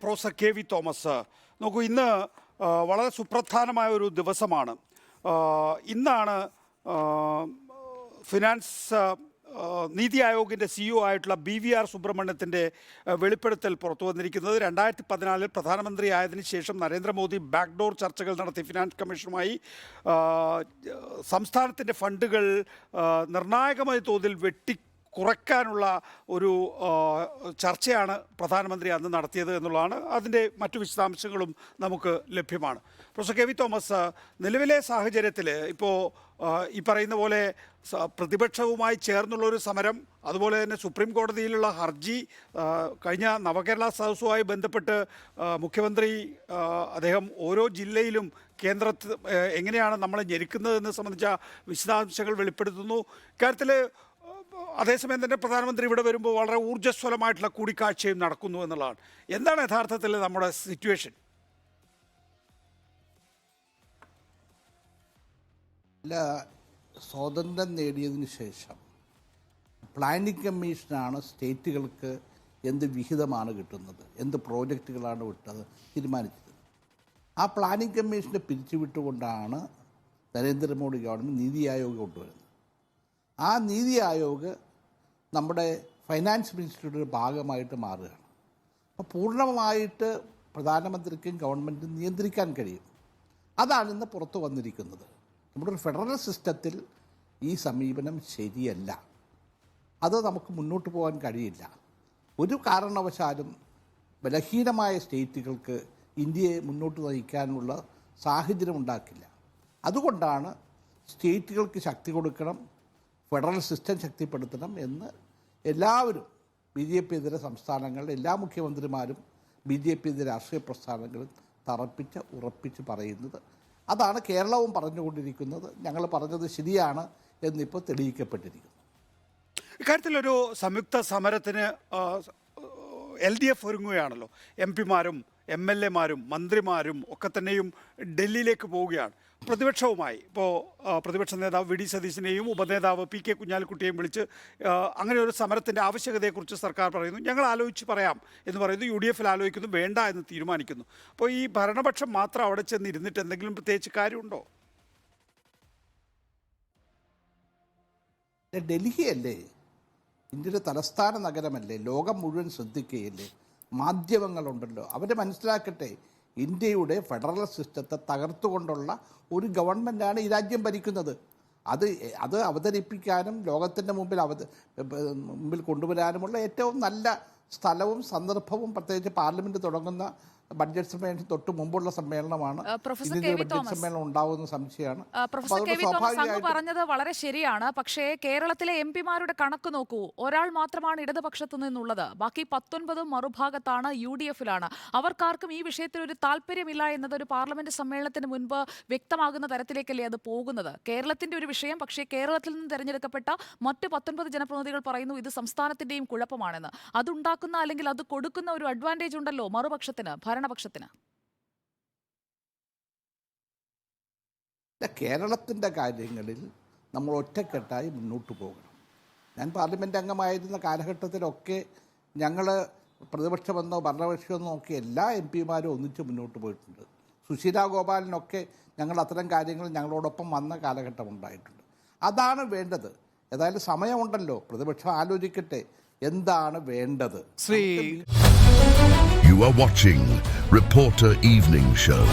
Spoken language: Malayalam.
പ്രൊഫസർ കെ വി തോമസ്, നോക്കൂ, ഇന്ന് വളരെ സുപ്രധാനമായ ഒരു ദിവസമാണ്. ഇന്നാണ് ഫിനാൻസ് നീതി ആയോഗിൻ്റെ CEO ആയിട്ടുള്ള BVR സുബ്രഹ്മണ്യത്തിൻ്റെ വെളിപ്പെടുത്തൽ പുറത്തു വന്നിരിക്കുന്നത്. 2014 പ്രധാനമന്ത്രി ആയതിനു ശേഷം നരേന്ദ്രമോദി ബാക്ക്ഡോർ ചർച്ചകൾ നടത്തി ഫിനാൻസ് കമ്മീഷനുമായി. സംസ്ഥാനത്തിൻ്റെ ഫണ്ടുകൾ നിർണായകമായ തോതിൽ കുറയ്ക്കാനുള്ള ഒരു ചർച്ചയാണ് പ്രധാനമന്ത്രി അന്ന് നടത്തിയത് എന്നുള്ളതാണ്. അതിൻ്റെ മറ്റു വിശദാംശങ്ങളും നമുക്ക് ലഭ്യമാണ്. പ്രൊഫസർ കെ വി തോമസ്, നിലവിലെ സാഹചര്യത്തിൽ ഇപ്പോൾ ഈ പറയുന്ന പോലെ പ്രതിപക്ഷവുമായി ചേർന്നുള്ളൊരു സമരം, അതുപോലെ തന്നെ സുപ്രീം കോടതിയിലുള്ള ഹർജി, കഴിഞ്ഞ നവകേരള സദസ്സുമായി ബന്ധപ്പെട്ട് മുഖ്യമന്ത്രി അദ്ദേഹം ഓരോ ജില്ലയിലും കേന്ദ്രത്തിൽ എങ്ങനെയാണ് നമ്മളെ ഞെരുക്കുന്നതെന്ന് സംബന്ധിച്ച വിശദാംശങ്ങൾ വെളിപ്പെടുത്തുന്നു. ഇക്കാര്യത്തിൽ അതേസമയം തന്നെ പ്രധാനമന്ത്രി ഇവിടെ വരുമ്പോൾ വളരെ ഊർജ്ജസ്വലമായിട്ടുള്ള കൂടിക്കാഴ്ചയും നടക്കുന്നു എന്നുള്ളതാണ്. എന്താണ് യഥാർത്ഥത്തിൽ നമ്മുടെ സിറ്റുവേഷൻ? സ്വാതന്ത്ര്യം നേടിയതിന് ശേഷം പ്ലാനിംഗ് കമ്മീഷനാണ് സ്റ്റേറ്റുകൾക്ക് എന്ത് വിഹിതമാണ് കിട്ടുന്നത്, എന്ത് പ്രോജക്റ്റുകളാണ് വിട്ടത് തീരുമാനിച്ചത്. ആ പ്ലാനിംഗ് കമ്മീഷനെ പിരിച്ചുവിട്ടുകൊണ്ടാണ് നരേന്ദ്രമോദി ഗവൺമെൻറ് നീതി ആയോഗ് കൊണ്ടുവരുന്നത്. ആ നീതി ആയോഗ് നമ്മുടെ ഫൈനാൻസ് മിനിസ്റ്ററുടെ ഒരു ഭാഗമായിട്ട് മാറുകയാണ്. അപ്പോൾ പൂർണ്ണമായിട്ട് പ്രധാനമന്ത്രിക്കും ഗവൺമെൻറ്റും നിയന്ത്രിക്കാൻ കഴിയും. അതാണ് ഇന്ന് പുറത്തു വന്നിരിക്കുന്നത്. നമ്മുടെ ഒരു ഫെഡറൽ സിസ്റ്റത്തിൽ ഈ സമീപനം ശരിയല്ല. അത് നമുക്ക് മുന്നോട്ട് പോകാൻ കഴിയില്ല. ഒരു കാരണവശാലും ബലഹീനമായ സ്റ്റേറ്റുകൾക്ക് ഇന്ത്യയെ മുന്നോട്ട് നയിക്കാനുള്ള സാഹചര്യം ഉണ്ടാക്കില്ല. അതുകൊണ്ടാണ് സ്റ്റേറ്റുകൾക്ക് ശക്തി കൊടുക്കണം, ഫെഡറൽ സിസ്റ്റം ശക്തിപ്പെടുത്തണം എന്ന് എല്ലാവരും, BJP ഇതര സംസ്ഥാനങ്ങളിലെ എല്ലാ മുഖ്യമന്ത്രിമാരും BJP ഇതര രാഷ്ട്രീയ പ്രസ്ഥാനങ്ങളും ഉറപ്പിച്ച് പറയുന്നത്. അതാണ് കേരളവും പറഞ്ഞുകൊണ്ടിരിക്കുന്നത്. ഞങ്ങൾ പറഞ്ഞത് ശരിയാണ് എന്നിപ്പോൾ തെളിയിക്കപ്പെട്ടിരിക്കുന്നു. ഇക്കാര്യത്തിലൊരു സംയുക്ത സമരത്തിന് LDF ഒരുങ്ങുകയാണല്ലോ. MP-മാരും MLA-മാരും മന്ത്രിമാരും ഒക്കെ തന്നെയും ഡൽഹിയിലേക്ക് പോവുകയാണ്. പ്രതിപക്ഷവുമായി ഇപ്പോൾ പ്രതിപക്ഷ നേതാവ് VD സതീശനെയും ഉപനേതാവ് PK കുഞ്ഞാലിക്കുട്ടിയെയും വിളിച്ച് അങ്ങനെ ഒരു സമരത്തിൻ്റെ ആവശ്യകതയെക്കുറിച്ച് സർക്കാർ പറയുന്നു. ഞങ്ങൾ ആലോചിച്ച് പറയാം എന്ന് പറയുന്നു. UDF ആലോചിക്കുന്നു, വേണ്ട എന്ന് തീരുമാനിക്കുന്നു. അപ്പോൾ ഈ ഭരണപക്ഷം മാത്രം അവിടെ ചെന്ന് ഇരുന്നിട്ട് എന്തെങ്കിലും പ്രത്യേകിച്ച് കാര്യമുണ്ടോ? ഡൽഹിയല്ലേ ഇന്ത്യയുടെ തലസ്ഥാന നഗരമല്ലേ, ലോകം മുഴുവൻ ശ്രദ്ധിക്കുകയല്ലേ, മാധ്യമങ്ങളുണ്ടല്ലോ, അവരെ മനസ്സിലാക്കട്ടെ. ഇന്ത്യയുടെ ഫെഡറൽ സിസ്റ്റത്തെ തകർത്തുകൊണ്ടുള്ള ഒരു ഗവൺമെൻറ്റാണ് ഈ രാജ്യം ഭരിക്കുന്നത്. അത് അവതരിപ്പിക്കാനും ലോകത്തിൻ്റെ മുമ്പിൽ കൊണ്ടുവരാനുമുള്ള ഏറ്റവും നല്ല സ്ഥലവും സന്ദർഭവും, പ്രത്യേകിച്ച് പാർലമെൻറ്റ് തുടങ്ങുന്ന ബഡ്ജറ്റ് സമ്മേളനം തൊട്ട് മുമ്പുള്ള സമ്മേളനമാണ്. ബഡ്ജറ്റ് സമ്മേളനം ഉണ്ടാവുന്ന സംശയമാണ്. പറഞ്ഞത് വളരെ ശരിയാണ്. പക്ഷേ കേരളത്തിലെ MP-മാരുടെ കണക്ക് നോക്കൂ. ഒരാൾ മാത്രമാണ് ഇടതുപക്ഷത്ത് നിന്നുള്ളത്, ബാക്കി 19 മറുഭാഗത്താണ്, UDF-ലാണ്. അവർക്കാർക്കും ഈ വിഷയത്തിൽ ഒരു താല്പര്യമില്ല എന്നത് ഒരു പാർലമെന്റ് സമ്മേളനത്തിന് മുൻപ് വ്യക്തമാകുന്ന തരത്തിലേക്കല്ലേ അത് പോകുന്നത്. കേരളത്തിന്റെ ഒരു വിഷയം, പക്ഷേ കേരളത്തിൽ നിന്ന് തെരഞ്ഞെടുക്കപ്പെട്ട മറ്റ് 19 ജനപ്രതിനിധികൾ പറയുന്നു ഇത് സംസ്ഥാനത്തിന്റെയും കുഴപ്പമാണെന്ന്. അതുണ്ടാക്കുന്ന അല്ലെങ്കിൽ അത് കൊടുക്കുന്ന ഒരു അഡ്വാൻറ്റേജ് ഉണ്ടല്ലോ മറുപക്ഷത്തിന്, ഭരണപക്ഷത്തിന്. കേരളത്തിൻ്റെ കാര്യങ്ങളിൽ നമ്മൾ ഒറ്റക്കെട്ടായി മുന്നോട്ട് പോകണം. ഞാൻ പാർലമെൻറ്റ് അംഗമായിരുന്ന കാലഘട്ടത്തിലൊക്കെ ഞങ്ങൾ പ്രതിപക്ഷമെന്നോ ഭരണപക്ഷമെന്നോ ഒക്കെ എല്ലാ MP-മാരും ഒന്നിച്ച് മുന്നോട്ട് പോയിട്ടുണ്ട്. സുശീല ഗോപാലിനൊക്കെ ഞങ്ങൾ അത്തരം കാര്യങ്ങൾ ഞങ്ങളോടൊപ്പം വന്ന കാലഘട്ടം ഉണ്ടായിട്ടുണ്ട്. അതാണ് വേണ്ടത്. ഏതായാലും സമയമുണ്ടല്ലോ, പ്രതിപക്ഷം ആലോചിക്കട്ടെ എന്താണ് വേണ്ടത്. You are watching Reporter Evening Show.